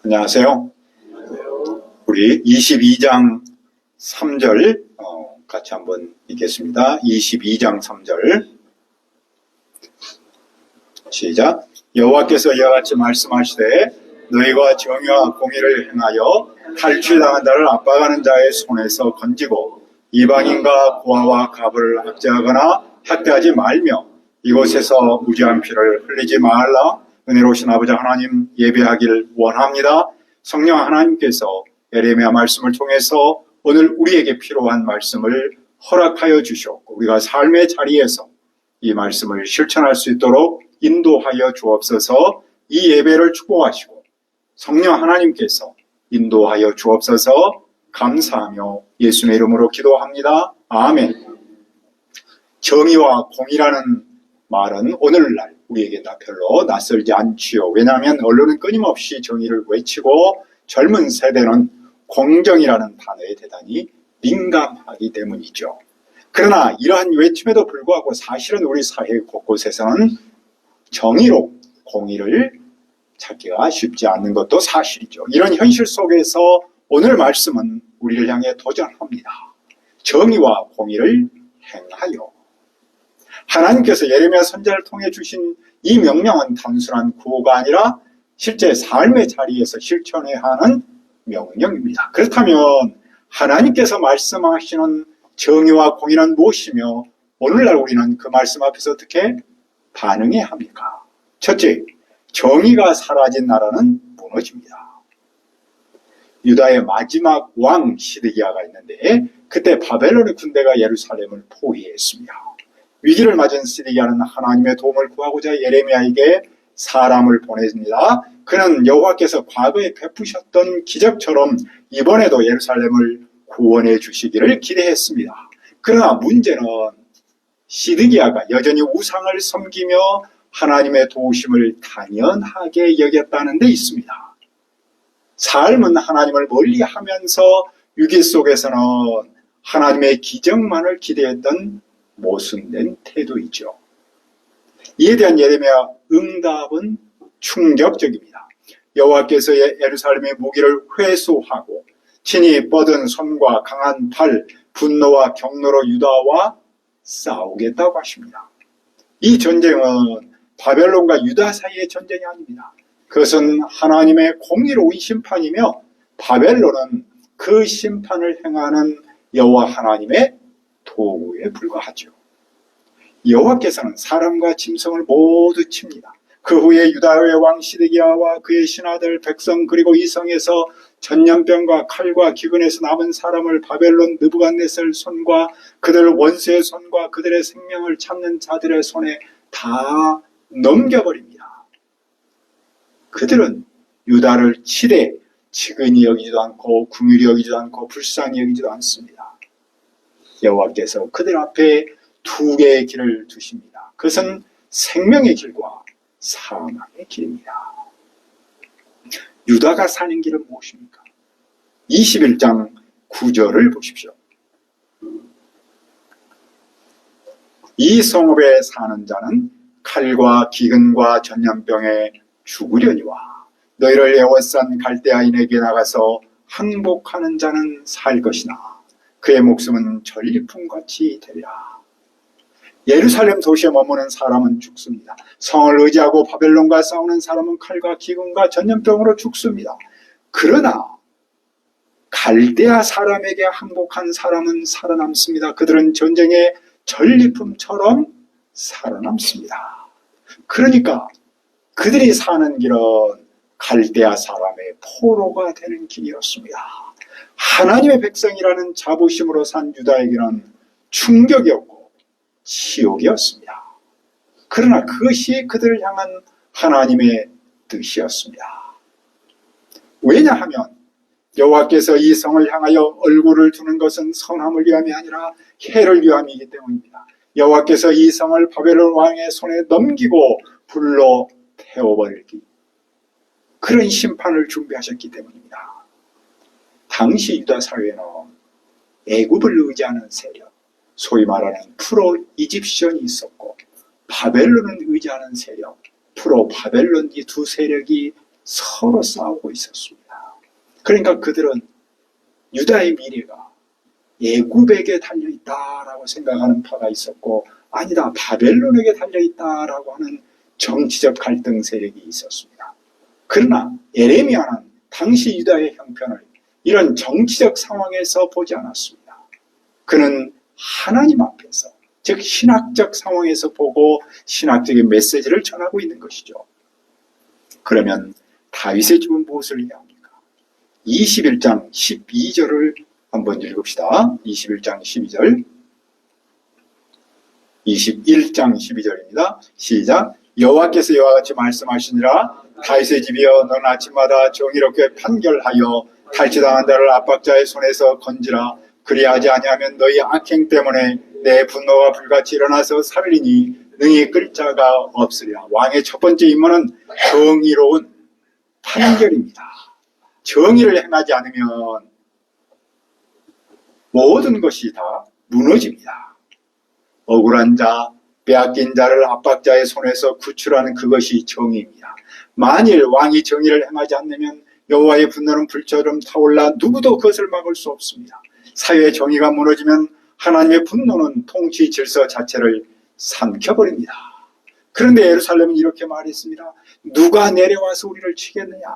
안녕하세요. 우리 22장 3절 같이 한번 읽겠습니다. 22장 3절 시작. 여호와께서 이와 같이 말씀하시되 너희가 정의와 공의를 행하여 탈취당한 자를 압박하는 자의 손에서 건지고 이방인과 고아와 갑을 압제하거나 학대하지 말며 이곳에서 무죄한 피를 흘리지 말라. 은혜로우신 아버지 하나님 예배하기를 원합니다. 성령 하나님께서 예레미야 말씀을 통해서 오늘 우리에게 필요한 말씀을 허락하여 주시옵고 우리가 삶의 자리에서 이 말씀을 실천할 수 있도록 인도하여 주옵소서. 이 예배를 축복하시고 성령 하나님께서 인도하여 주옵소서. 감사하며 예수님의 이름으로 기도합니다. 아멘. 정의와 공의라는 말은 오늘날 우리에게 다 별로 낯설지 않지요. 왜냐하면 언론은 끊임없이 정의를 외치고 젊은 세대는 공정이라는 단어에 대단히 민감하기 때문이죠. 그러나 이러한 외침에도 불구하고 사실은 우리 사회 곳곳에서는 정의로 공의를 찾기가 쉽지 않는 것도 사실이죠. 이런 현실 속에서 오늘 말씀은 우리를 향해 도전합니다. 정의와 공의를 행하여. 하나님께서 예레미야 선지자를 통해 주신 이 명령은 단순한 구호가 아니라 실제 삶의 자리에서 실천해야 하는 명령입니다. 그렇다면 하나님께서 말씀하시는 정의와 공의는 무엇이며 오늘날 우리는 그 말씀 앞에서 어떻게 반응해야 합니까? 첫째, 정의가 사라진 나라는 무너집니다. 유다의 마지막 왕 시드기야가 있는데 그때 바벨론의 군대가 예루살렘을 포위했습니다. 위기를 맞은 시드기야는 하나님의 도움을 구하고자 예레미야에게 사람을 보냅니다. 그는 여호와께서 과거에 베푸셨던 기적처럼 이번에도 예루살렘을 구원해 주시기를 기대했습니다. 그러나 문제는 시드기야가 여전히 우상을 섬기며 하나님의 도우심을 당연하게 여겼다는 데 있습니다. 삶은 하나님을 멀리하면서 위기 속에서는 하나님의 기적만을 기대했던 모순된 태도이죠. 이에 대한 예레미야 응답은 충격적입니다. 여호와께서 예루살렘의 무기를 회수하고 친히 뻗은 손과 강한 팔, 분노와 경로로 유다와 싸우겠다고 하십니다. 이 전쟁은 바벨론과 유다 사이의 전쟁이 아닙니다. 그것은 하나님의 공의로운 심판이며 바벨론은 그 심판을 행하는 여호와 하나님의 도구에 불과하죠. 여호와께서는 사람과 짐승을 모두 칩니다. 그 후에 유다의 왕 시드기야와 그의 신하들 백성 그리고 이 성에서 전염병과 칼과 기근에서 남은 사람을 바벨론 느부갓네살 손과 그들 원수의 손과 그들의 생명을 찾는 자들의 손에 다 넘겨버립니다. 그들은 유다를 치되 측은히 여기지도 않고 궁휼히 여기지도 않고 불쌍히 여기지도 않습니다. 여호와께서 그들 앞에 두 개의 길을 두십니다. 그것은 생명의 길과 사망의 길입니다. 유다가 사는 길은 무엇입니까? 21장 9절을 보십시오. 이 성읍에 사는 자는 칼과 기근과 전염병에 죽으려니와 너희를 에워싼 갈대아인에게 나가서 항복하는 자는 살 것이나 그의 목숨은 전리품같이 되리라. 예루살렘 도시에 머무는 사람은 죽습니다. 성을 의지하고 바벨론과 싸우는 사람은 칼과 기근과 전염병으로 죽습니다. 그러나 갈대아 사람에게 항복한 사람은 살아남습니다. 그들은 전쟁의 전리품처럼 살아남습니다. 그러니까 그들이 사는 길은 갈대아 사람의 포로가 되는 길이었습니다. 하나님의 백성이라는 자부심으로 산 유다에게는 충격이었고 치욕이었습니다. 그러나 그것이 그들을 향한 하나님의 뜻이었습니다. 왜냐하면 여호와께서 이 성을 향하여 얼굴을 두는 것은 선함을 위함이 아니라 해를 위함이기 때문입니다. 여호와께서 이 성을 바벨론 왕의 손에 넘기고 불로 태워버리기 그런 심판을 준비하셨기 때문입니다. 당시 유다 사회는 애굽을 의지하는 세력, 소위 말하는 프로 이집션이 있었고 바벨론을 의지하는 세력, 프로 바벨론 이 두 세력이 서로 싸우고 있었습니다. 그러니까 그들은 유다의 미래가 애굽에게 달려있다라고 생각하는 파가 있었고, 아니다, 바벨론에게 달려있다라고 하는 정치적 갈등 세력이 있었습니다. 그러나 에레미야는 당시 유다의 형편을 이런 정치적 상황에서 보지 않았습니다. 그는 하나님 앞에서, 즉 신학적 상황에서 보고 신학적인 메시지를 전하고 있는 것이죠. 그러면 다윗의 집은 무엇을 해야 합니까? 21장 12절을 한번 읽읍시다. 21장 12절. 21장 12절입니다. 시작. 여호와께서 이와 같이 말씀하시니라. 다윗의 집이여, 너는 아침마다 정의롭게 판결하여 탈취당한 자를 압박자의 손에서 건지라. 그리하지 아니하면 너희 악행 때문에 내 분노가 불같이 일어나서 살리니 능히 끌 자가 없으리라. 왕의 첫 번째 임무는 정의로운 판결입니다. 정의를 행하지 않으면 모든 것이 다 무너집니다. 억울한 자, 빼앗긴 자를 압박자의 손에서 구출하는 그것이 정의입니다. 만일 왕이 정의를 행하지 않으면 여호와의 분노는 불처럼 타올라 누구도 그것을 막을 수 없습니다. 사회의 정의가 무너지면 하나님의 분노는 통치 질서 자체를 삼켜버립니다. 그런데 예루살렘은 이렇게 말했습니다. 누가 내려와서 우리를 치겠느냐?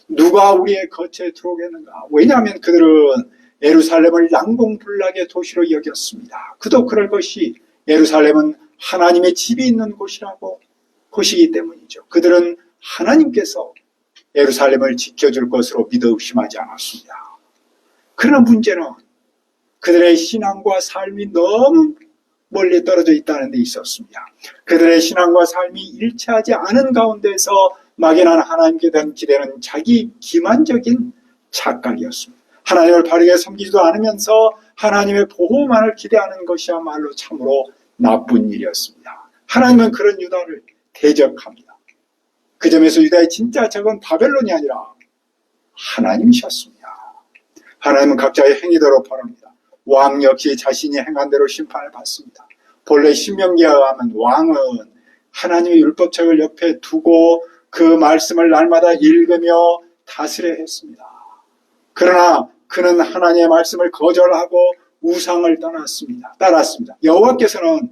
누가 우리의 거처에 들어오겠는가? 왜냐하면 그들은 예루살렘을 난공불락의 도시로 여겼습니다. 그도 그럴 것이 예루살렘은 하나님의 집이 있는 곳이기 때문이죠. 그들은 하나님께서 예루살렘을 지켜줄 것으로 믿어 의심하지 않았습니다. 그러나 문제는 그들의 신앙과 삶이 너무 멀리 떨어져 있다는 데 있었습니다. 그들의 신앙과 삶이 일치하지 않은 가운데서 막연한 하나님께 대한 기대는 자기 기만적인 착각이었습니다. 하나님을 바르게 섬기지도 않으면서 하나님의 보호만을 기대하는 것이야말로 참으로 나쁜 일이었습니다. 하나님은 그런 유다를 대적합니다. 그 점에서 유다의 진짜 적은 바벨론이 아니라 하나님이셨습니다. 하나님은 각자의 행위대로 벌합니다. 왕 역시 자신이 행한 대로 심판을 받습니다. 본래 신명기에 의하면 왕은 하나님의 율법책을 옆에 두고 그 말씀을 날마다 읽으며 다스려야 했습니다. 그러나 그는 하나님의 말씀을 거절하고 우상을 따랐습니다. 여호와께서는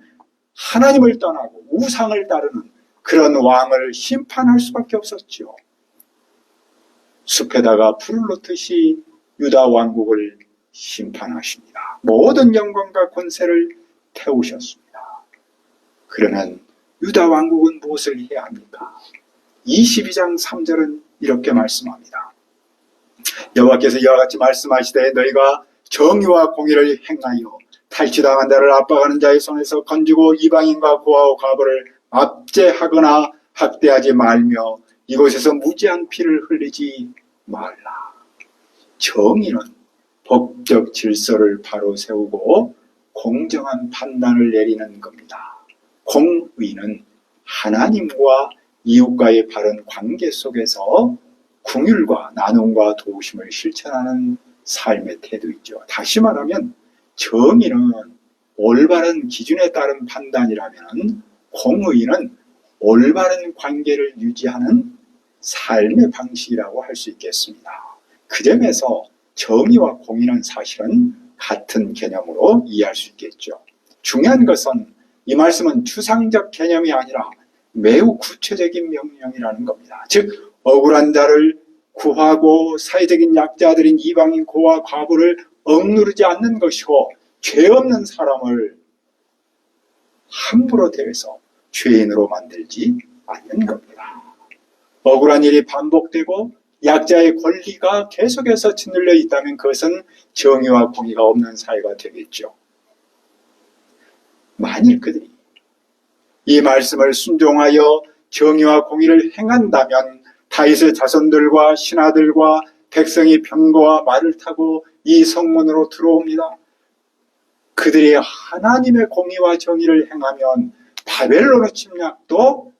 하나님을 떠나고 우상을 따르는 그런 왕을 심판할 수밖에 없었죠. 숲에다가 불을 놓듯이 유다 왕국을 심판하십니다. 모든 영광과 권세를 태우셨습니다. 그러면 유다 왕국은 무엇을 해야 합니까? 22장 3절은 이렇게 말씀합니다. 여호와께서 이와 같이 말씀하시되 너희가 정의와 공의를 행하여 탈취당한 자를 압박하는 자의 손에서 건지고 이방인과 고아와 과부를 압제하거나 학대하지 말며 이곳에서 무지한 피를 흘리지 말라. 정의는 법적 질서를 바로 세우고 공정한 판단을 내리는 겁니다. 공의는 하나님과 이웃과의 바른 관계 속에서 긍휼과 나눔과 도우심을 실천하는 삶의 태도이죠. 다시 말하면 정의는 올바른 기준에 따른 판단이라면 공의는 올바른 관계를 유지하는 삶의 방식이라고 할 수 있겠습니다. 그 점에서 정의와 공의는 사실은 같은 개념으로 이해할 수 있겠죠. 중요한 것은 이 말씀은 추상적 개념이 아니라 매우 구체적인 명령이라는 겁니다. 즉 억울한 자를 구하고 사회적인 약자들인 이방인 고아 과부를 억누르지 않는 것이고 죄 없는 사람을 함부로 대해서 죄인으로 만들지 않는 겁니다. 억울한 일이 반복되고 약자의 권리가 계속해서 짓눌려 있다면 그것은 정의와 공의가 없는 사회가 되겠죠. 만일 그들이 이 말씀을 순종하여 정의와 공의를 행한다면 다윗의 자손들과 신하들과 백성이 병거와 말을 타고 이 성문으로 들어옵니다. 그들이 하나님의 공의와 정의를 행하면 바벨론의 침략도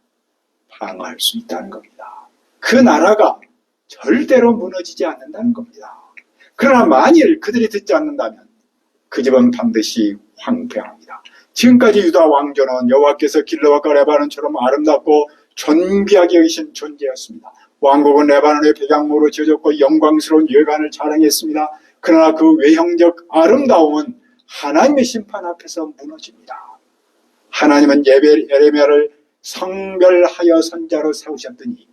방어할 수 있다는 겁니다. 그 나라가 절대로 무너지지 않는다는 겁니다. 그러나 만일 그들이 듣지 않는다면 그 집은 반드시 황폐합니다. 지금까지 유다 왕조는 여호와께서 길르와 레바논처럼 아름답고 존귀하게 여기신 존재였습니다. 왕국은 레바논의 백양모로 지어졌고 영광스러운 외관을 자랑했습니다. 그러나 그 외형적 아름다움은 하나님의 심판 앞에서 무너집니다. 하나님은 예레미야를 성별하여 선자로 세우셨더니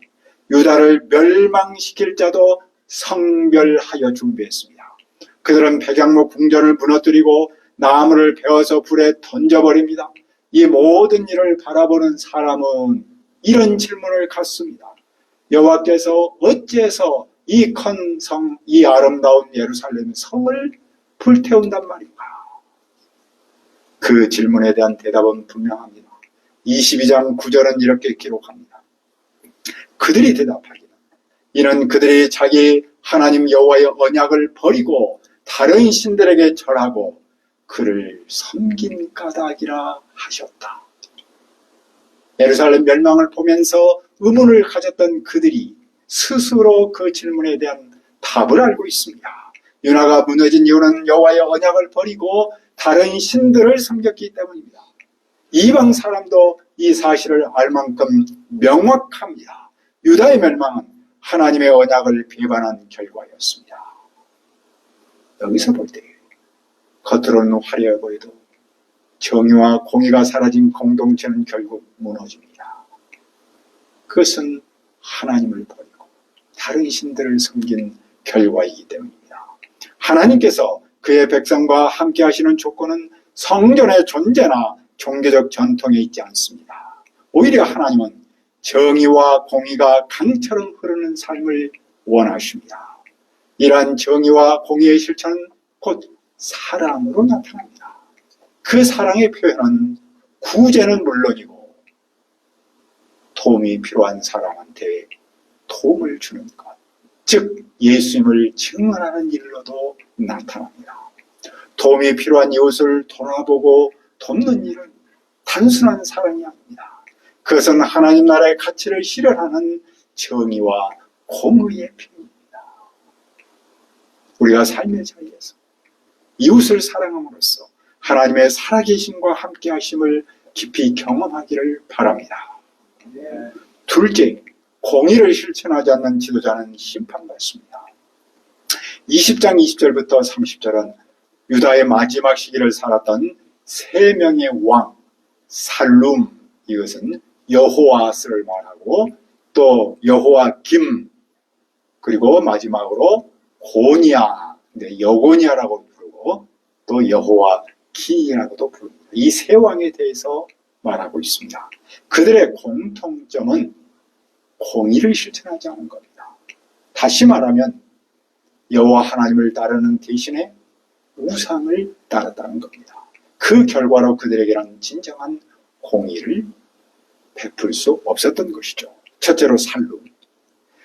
유다를 멸망시킬 자도 성별하여 준비했습니다. 그들은 백양모 궁전을 무너뜨리고 나무를 베어서 불에 던져버립니다. 이 모든 일을 바라보는 사람은 이런 질문을 갖습니다. 여호와께서 어째서 이 큰 성, 이 아름다운 예루살렘 성을 불태운단 말인가? 그 질문에 대한 대답은 분명합니다. 22장 9절은 이렇게 기록합니다. 그들이 대답하기는 이는 그들이 자기 하나님 여호와의 언약을 버리고 다른 신들에게 절하고 그를 섬긴 까닭이라 하셨다. 예루살렘 멸망을 보면서 의문을 가졌던 그들이 스스로 그 질문에 대한 답을 알고 있습니다. 유다가 무너진 이유는 여호와의 언약을 버리고 다른 신들을 섬겼기 때문입니다. 이방 사람도 이 사실을 알 만큼 명확합니다. 유다의 멸망은 하나님의 언약을 배반한 결과였습니다. 여기서 볼 때 겉으로는 화려해 보여도 정의와 공의가 사라진 공동체는 결국 무너집니다. 그것은 하나님을 버리고 다른 신들을 섬긴 결과이기 때문입니다. 하나님께서 그의 백성과 함께 하시는 조건은 성전의 존재나 종교적 전통에 있지 않습니다. 오히려 하나님은 정의와 공의가 강처럼 흐르는 삶을 원하십니다. 이러한 정의와 공의의 실천은 곧 사랑으로 나타납니다. 그 사랑의 표현은 구제는 물론이고 도움이 필요한 사람한테 도움을 주는 것, 즉 예수님을 증언하는 일로도 나타납니다. 도움이 필요한 이웃을 돌아보고 돕는 일은 단순한 사랑이 아닙니다. 그것은 하나님 나라의 가치를 실현하는 정의와 공의의 표현입니다. 우리가 삶의 자리에서 이웃을 사랑함으로써 하나님의 살아계심과 함께 하심을 깊이 경험하기를 바랍니다. 둘째, 공의를 실천하지 않는 지도자는 심판받습니다. 20장 20절부터 30절은 유다의 마지막 시기를 살았던 세 명의 왕, 살룸, 이것은 여호아스를 말하고 또 여호아김, 그리고 마지막으로 고니야, 여고니야라고 부르고 또 여호아키라고도 부릅니다. 이 세 왕에 대해서 말하고 있습니다. 그들의 공통점은 공의를 실천하지 않은 겁니다. 다시 말하면 여호와 하나님을 따르는 대신에 우상을 따랐다는 겁니다. 그 결과로 그들에게는 진정한 공의를 베풀 수 없었던 것이죠. 첫째로 살룸.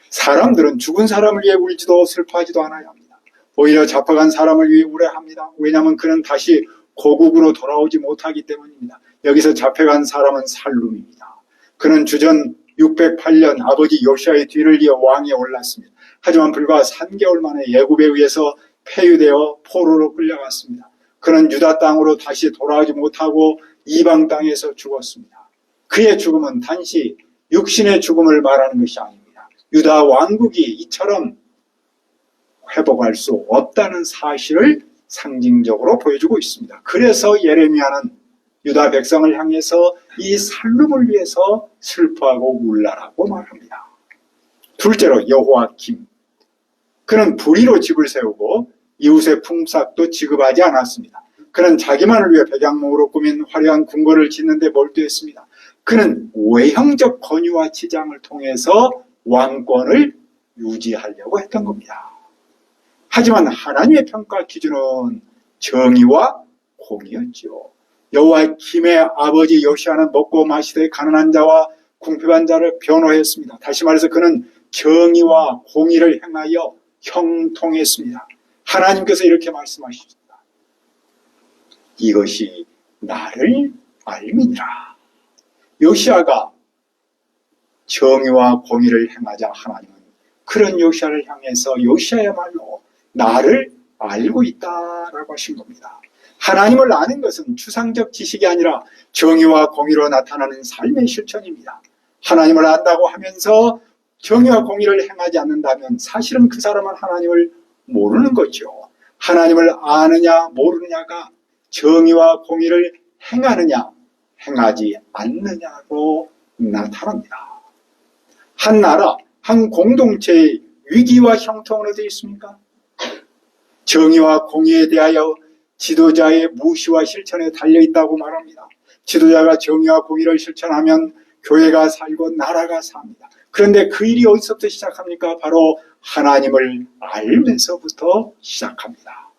사람들은 죽은 사람을 위해 울지도 슬퍼하지도 않아야 합니다. 오히려 잡혀간 사람을 위해 우려합니다. 왜냐하면 그는 다시 고국으로 돌아오지 못하기 때문입니다. 여기서 잡혀간 사람은 살룸입니다. 그는 주전 608년 아버지 요시아의 뒤를 이어 왕에 올랐습니다. 하지만 불과 3개월 만에 애굽에 의해서 폐유되어 포로로 끌려갔습니다. 그는 유다 땅으로 다시 돌아오지 못하고 이방 땅에서 죽었습니다. 그의 죽음은 단지 육신의 죽음을 말하는 것이 아닙니다. 유다 왕국이 이처럼 회복할 수 없다는 사실을 상징적으로 보여주고 있습니다. 그래서 예레미야는 유다 백성을 향해서 이 살룸을 위해서 슬퍼하고 울라라고 말합니다. 둘째로 여호아김. 그는 불의로 집을 세우고 이웃의 품삯도 지급하지 않았습니다. 그는 자기만을 위해 백양목으로 꾸민 화려한 궁궐을 짓는데 몰두했습니다. 그는 외형적 권위와 지장을 통해서 왕권을 유지하려고 했던 겁니다. 하지만 하나님의 평가 기준은 정의와 공의였지요. 여호아김의 아버지 요시아는 먹고 마시되 가난한 자와 궁핍한 자를 변호했습니다. 다시 말해서 그는 정의와 공의를 행하여 형통했습니다. 하나님께서 이렇게 말씀하십니다. 이것이 나를 알미니라. 요시아가 정의와 공의를 행하자 하나님은 그런 요시아를 향해서 요시아야말로 나를 알고 있다라고 하신 겁니다. 하나님을 아는 것은 추상적 지식이 아니라 정의와 공의로 나타나는 삶의 실천입니다. 하나님을 안다고 하면서 정의와 공의를 행하지 않는다면 사실은 그 사람은 하나님을 모르는 거죠. 하나님을 아느냐 모르느냐가 정의와 공의를 행하느냐 행하지 않느냐로 나타납니다. 한 나라, 한 공동체의 위기와 형통은 어디 있습니까? 정의와 공의에 대하여 지도자의 무시와 실천에 달려있다고 말합니다. 지도자가 정의와 공의를 실천하면 교회가 살고 나라가 삽니다. 그런데 그 일이 어디서부터 시작합니까? 바로 하나님을 알면서부터 시작합니다.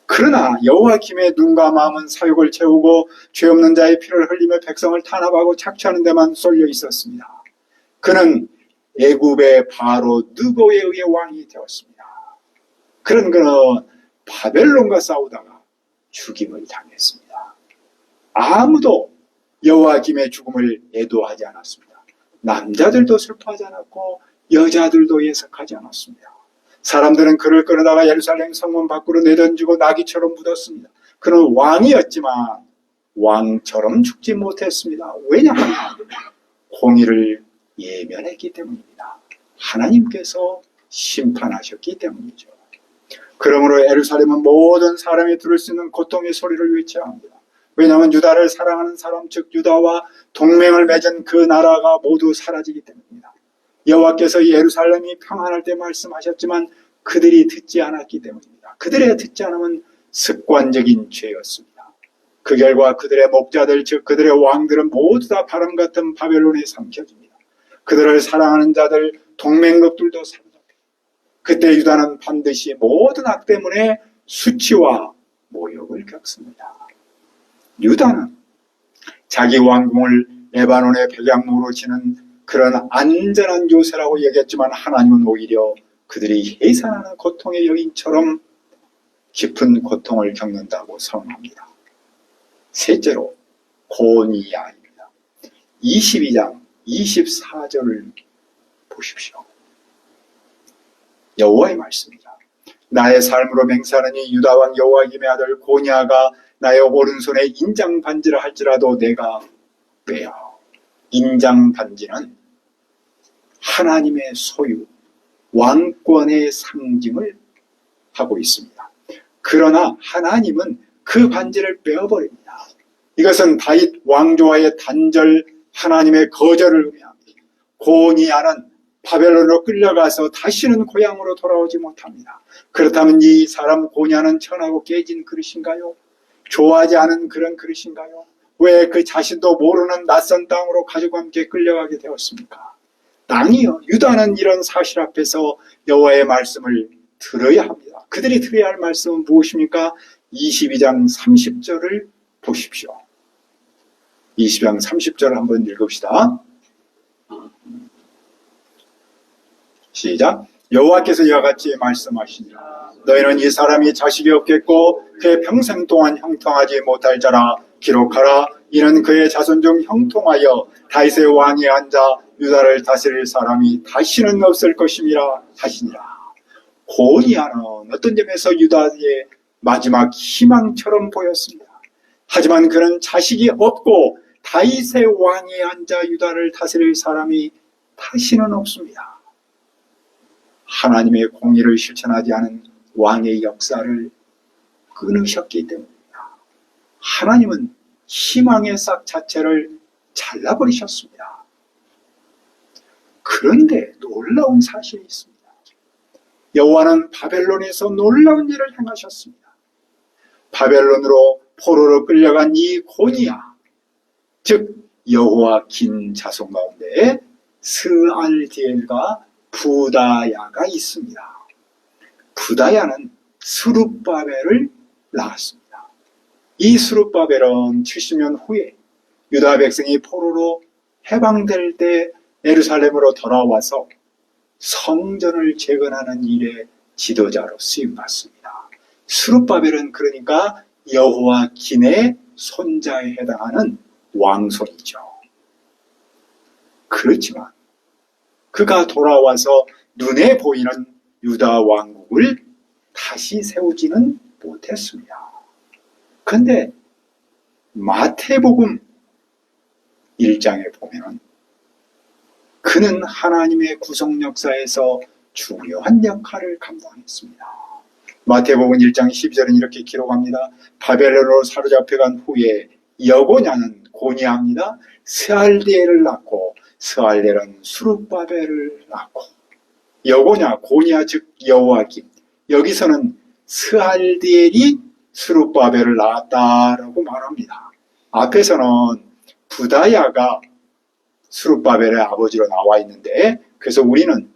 그러나 여호와김의 눈과 마음은 사욕을 채우고 죄 없는 자의 피를 흘리며 백성을 탄압하고 착취하는 데만 쏠려 있었습니다. 그는 애굽의 바로 느고에 의해 왕이 되었습니다. 그는 바벨론과 싸우다가 죽임을 당했습니다. 아무도 여호와김의 죽음을 애도하지 않았습니다. 남자들도 슬퍼하지 않았고 여자들도 예석하지 않았습니다. 사람들은 그를 끌어다가 예루살렘 성문 밖으로 내던지고 나귀처럼 묻었습니다. 그는 왕이었지만 왕처럼 죽지 못했습니다. 왜냐하면 공의를 예면했기 때문입니다. 하나님께서 심판하셨기 때문이죠. 그러므로 예루살렘은 모든 사람이 들을 수 있는 고통의 소리를 외쳐야 합니다. 왜냐하면 유다를 사랑하는 사람, 즉 유다와 동맹을 맺은 그 나라가 모두 사라지기 때문입니다. 여호와께서 예루살렘이 평안할 때 말씀하셨지만 그들이 듣지 않았기 때문입니다. 그들의 듣지 않음은 습관적인 죄였습니다. 그 결과 그들의 목자들, 즉 그들의 왕들은 모두 다 바람 같은 바벨론에 삼켜집니다. 그들을 사랑하는 자들, 동맹국들도 사라집니다. 그때 유다는 반드시 모든 악 때문에 수치와 모욕을 겪습니다. 유다는 자기 왕궁을 레바논의 백양목으로 지는 그런 안전한 요새라고 얘기했지만 하나님은 오히려 그들이 해산하는 고통의 여인처럼 깊은 고통을 겪는다고 선언합니다. 셋째로 고니야입니다. 22장 24절을 보십시오. 여호와의 말씀이다. 나의 삶으로 맹세하느니 유다 왕 여호와김의 아들 고니야가 나의 오른손에 인장 반지를 할지라도 내가 빼어. 인장 반지는 하나님의 소유, 왕권의 상징을 하고 있습니다. 그러나 하나님은 그 반지를 빼어버립니다. 이것은 다윗 왕조와의 단절, 하나님의 거절을 의미합니다. 고니야는 바벨론으로 끌려가서 다시는 고향으로 돌아오지 못합니다. 그렇다면 이 사람 고니야는 천하고 깨진 그릇인가요? 좋아하지 않은 그런 그릇인가요? 왜 그 자신도 모르는 낯선 땅으로 가족과 함께 끌려가게 되었습니까? 땅이요. 유다는 이런 사실 앞에서 여호와의 말씀을 들어야 합니다. 그들이 들어야 할 말씀은 무엇입니까? 22장 30절을 보십시오. 22장 30절 한번 읽읍시다. 시작. 여호와께서 이와 같이 말씀하시니라. 너희는 이 사람이 자식이 없겠고 그의 평생 동안 형통하지 못할 자라 기록하라. 이는 그의 자손 중 형통하여 다윗의 왕에 앉아 유다를 다스릴 사람이 다시는 없을 것임이라 하시니라. 고니야는 어떤 점에서 유다의 마지막 희망처럼 보였습니다. 하지만 그는 자식이 없고 다윗의 왕에 앉아 유다를 다스릴 사람이 다시는 없습니다. 하나님의 공의를 실천하지 않은 왕의 역사를 끊으셨기 때문입니다. 하나님은 희망의 싹 자체를 잘라버리셨습니다. 그런데 놀라운 사실이 있습니다. 여호와는 바벨론에서 놀라운 일을 행하셨습니다. 바벨론으로 포로로 끌려간 이 고니야, 즉 여호와긴 자손 가운데 스알디엘과 부다야가 있습니다. 부다야는 스룹바벨을 낳았습니다. 이 스룹바벨은 70년 후에 유다 백성이 포로로 해방될 때 예루살렘으로 돌아와서 성전을 재건하는 일의 지도자로 쓰임받습니다. 스룹바벨은 그러니까 여호와 긴의 손자에 해당하는 왕손이죠. 그렇지만 그가 돌아와서 눈에 보이는 유다 왕국을 다시 세우지는 못했습니다. 그런데 마태복음 1장에 보면 그는 하나님의 구속 역사에서 중요한 역할을 감당했습니다. 마태복음 1장 12절은 이렇게 기록합니다. 바벨론으로 사로잡혀간 후에 여고냐는 고니아입니다. 스알디엘을 낳고 스알디엘은 수룹바벨을 낳고 여고냐 고니아 즉 여호와김, 여기서는 스알디엘이 수룹바벨을 낳았다라고 말합니다. 앞에서는 부다야가 수룹바벨의 아버지로 나와 있는데, 그래서 우리는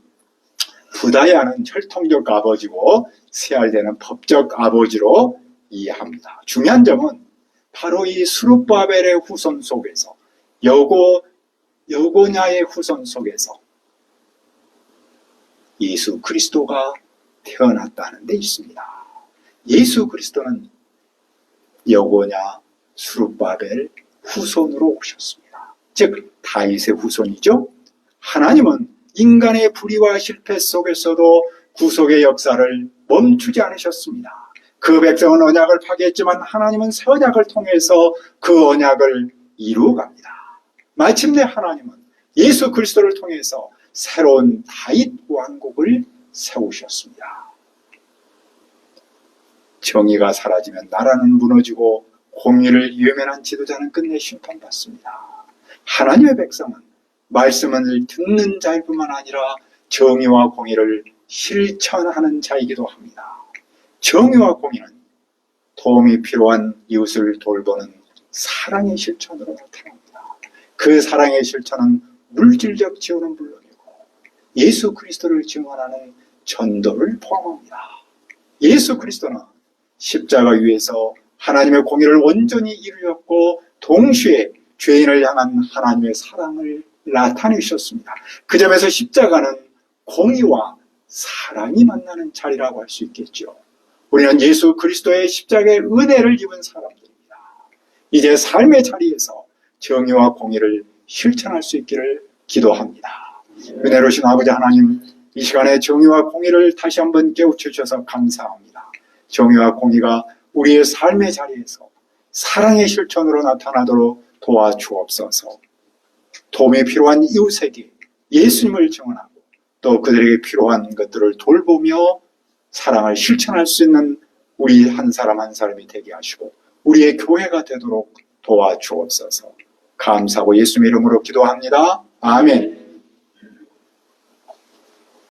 부다야는 혈통적 아버지고 스알디엘은 법적 아버지로 이해합니다. 중요한 점은 바로 이 수룹바벨의 후손 속에서 여고냐의 후손 속에서 예수 그리스도가 태어났다는 데 있습니다. 예수 그리스도는 여고냐 수룹바벨 후손으로 오셨습니다. 즉 다윗의 후손이죠. 하나님은 인간의 불의와 실패 속에서도 구속의 역사를 멈추지 않으셨습니다. 그 백성은 언약을 파괴했지만 하나님은 새 언약을 통해서 그 언약을 이루어갑니다. 마침내 하나님은 예수 그리스도를 통해서 새로운 다윗 왕국을 세우셨습니다. 정의가 사라지면 나라는 무너지고 공의를 외면한 지도자는 끝내 심판받습니다. 하나님의 백성은 말씀을 듣는 자일뿐만 아니라 정의와 공의를 실천하는 자이기도 합니다. 정의와 공의는 도움이 필요한 이웃을 돌보는 사랑의 실천으로 나타납니다. 그 사랑의 실천은 물질적 지원은 물론이고 예수 그리스도를 증언하는 전도를 포함합니다. 예수 그리스도는 십자가 위에서 하나님의 공의를 온전히 이루었고 동시에 죄인을 향한 하나님의 사랑을 나타내셨습니다. 그 점에서 십자가는 공의와 사랑이 만나는 자리라고 할 수 있겠죠. 우리는 예수 그리스도의 십자가의 은혜를 입은 사람들입니다. 이제 삶의 자리에서 정의와 공의를 실천할 수 있기를 기도합니다. 은혜로우신 아버지 하나님, 이 시간에 정의와 공의를 다시 한번 깨우쳐 주셔서 감사합니다. 정의와 공의가 우리의 삶의 자리에서 사랑의 실천으로 나타나도록 도와주옵소서. 도움이 필요한 이웃에게 예수님을 증언하고 또 그들에게 필요한 것들을 돌보며 사랑을 실천할 수 있는 우리 한 사람 한 사람이 되게 하시고 우리의 교회가 되도록 도와주옵소서. 감사하고 예수님의 이름으로 기도합니다. 아멘.